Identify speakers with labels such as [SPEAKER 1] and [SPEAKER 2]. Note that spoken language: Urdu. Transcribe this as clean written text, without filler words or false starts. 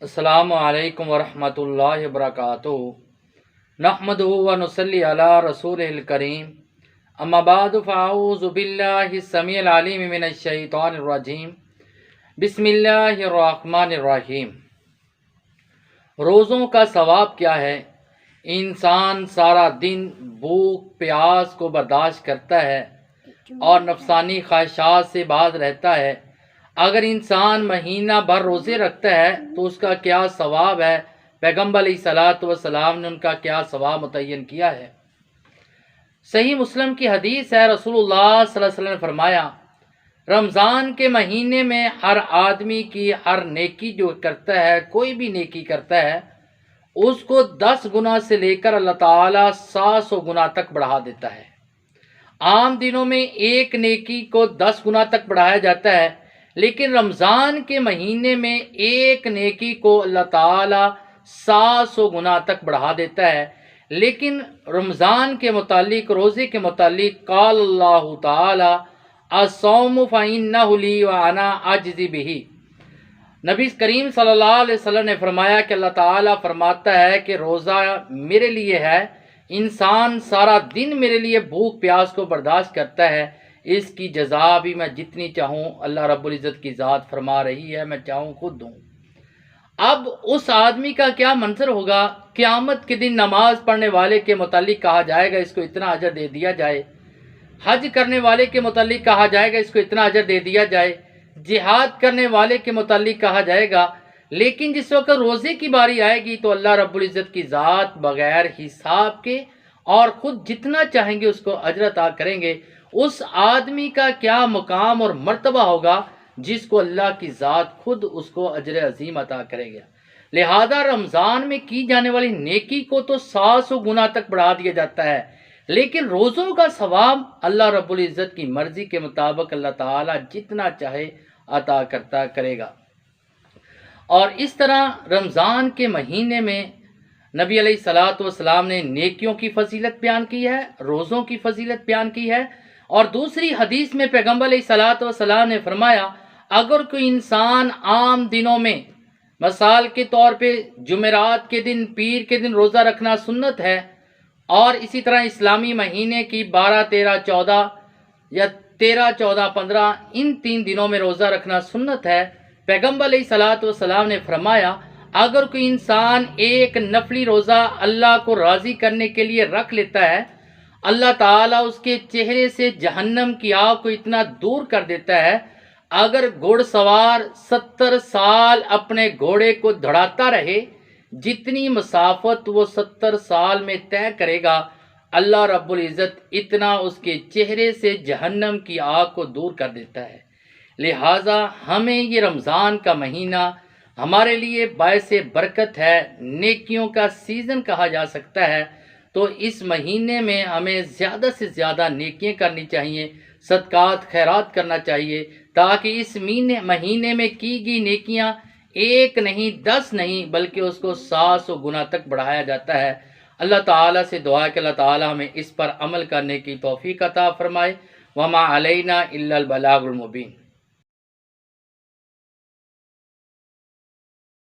[SPEAKER 1] السلام علیکم ورحمۃ اللہ وبرکاتہ۔ نحمدہ و نصلی علی رسول الکریم، اما بعد فاعوذ باللہ السمیع العلیم من الشیطان الرجیم، بسم اللہ الرحمن الرحیم۔ روزوں کا ثواب کیا ہے؟ انسان سارا دن بھوک پیاس کو برداشت کرتا ہے اور نفسانی خواہشات سے باز رہتا ہے۔ اگر انسان مہینہ بھر روزے رکھتا ہے تو اس کا کیا ثواب ہے؟ پیغمبر علیہ الصلوۃ والسلام نے ان کا کیا ثواب متعین کیا ہے؟ صحیح مسلم کی حدیث ہے، رسول اللہ صلی اللہ علیہ وسلم نے فرمایا، رمضان کے مہینے میں ہر آدمی کی ہر نیکی جو کرتا ہے، کوئی بھی نیکی کرتا ہے، اس کو 10 گنا سے لے کر اللہ تعالیٰ 700 گنا تک بڑھا دیتا ہے۔ عام دنوں میں ایک نیکی کو 10 گنا تک بڑھایا جاتا ہے، لیکن رمضان کے مہینے میں ایک نیکی کو اللہ تعالیٰ 700 گنا تک بڑھا دیتا ہے۔ لیکن رمضان کے متعلق، روزے کے متعلق، قال اللہ تعالیٰ الصوم فإنہ لی وأنا أجزی بہ، نبی کریم صلی اللہ علیہ وسلم نے فرمایا کہ اللہ تعالیٰ فرماتا ہے کہ روزہ میرے لیے ہے، انسان سارا دن میرے لیے بھوک پیاس کو برداشت کرتا ہے، اس کی جزا بھی میں جتنی چاہوں، اللہ رب العزت کی ذات فرما رہی ہے، میں چاہوں خود دوں۔ اب اس آدمی کا کیا منظر ہوگا؟ قیامت کے دن نماز پڑھنے والے کے متعلق کہا جائے گا اس کو اتنا اجر دے دیا جائے، حج کرنے والے کے متعلق کہا جائے گا اس کو اتنا اجر دے دیا جائے، جہاد کرنے والے کے متعلق کہا جائے گا۔ لیکن جس وقت روزے کی باری آئے گی تو اللہ رب العزت کی ذات بغیر حساب کے اور خود جتنا چاہیں گے اس کو اجر عطا کریں گے۔ اس آدمی کا کیا مقام اور مرتبہ ہوگا جس کو اللہ کی ذات خود اس کو اجر عظیم عطا کرے گا۔ لہذا رمضان میں کی جانے والی نیکی کو تو 700 گنا تک بڑھا دیا جاتا ہے، لیکن روزوں کا ثواب اللہ رب العزت کی مرضی کے مطابق اللہ تعالیٰ جتنا چاہے عطا کرتا کرے گا۔ اور اس طرح رمضان کے مہینے میں نبی علیہ الصلوۃ والسلام نے نیکیوں کی فضیلت بیان کی ہے، روزوں کی فضیلت بیان کی ہے، اور دوسری حدیث میں پیغمبر علیہ الصلوۃ والسلام نے فرمایا، اگر کوئی انسان عام دنوں میں مثال کے طور پہ جمعرات کے دن، پیر کے دن روزہ رکھنا سنت ہے، اور اسی طرح اسلامی مہینے کی 12، 13، 14 یا 13، 14، 15 ان 3 دنوں میں روزہ رکھنا سنت ہے، پیغمبر علیہ الصلوۃ والسلام نے فرمایا اگر کوئی انسان ایک نفلی روزہ اللہ کو راضی کرنے کے لیے رکھ لیتا ہے، اللہ تعالیٰ اس کے چہرے سے جہنم کی آگ کو اتنا دور کر دیتا ہے، اگر گھوڑ سوار 70 سال اپنے گھوڑے کو دھڑاتا رہے، جتنی مسافت وہ 70 سال میں طے کرے گا، اللہ رب العزت اتنا اس کے چہرے سے جہنم کی آگ کو دور کر دیتا ہے۔ لہٰذا ہمیں یہ رمضان کا مہینہ ہمارے لیے باعث برکت ہے، نیکیوں کا سیزن کہا جا سکتا ہے، تو اس مہینے میں ہمیں زیادہ سے زیادہ نیکیاں کرنی چاہیے، صدقات خیرات کرنا چاہیے، تاکہ اس مہینے میں کی گئی نیکیاں 1 نہیں 10 نہیں بلکہ اس کو 700 گنا تک بڑھایا جاتا ہے۔ اللہ تعالیٰ سے دعا ہے کہ اللہ تعالیٰ ہمیں اس پر عمل کرنے کی توفیق عطا فرمائے۔ وما علینا الا البلاغ المبین۔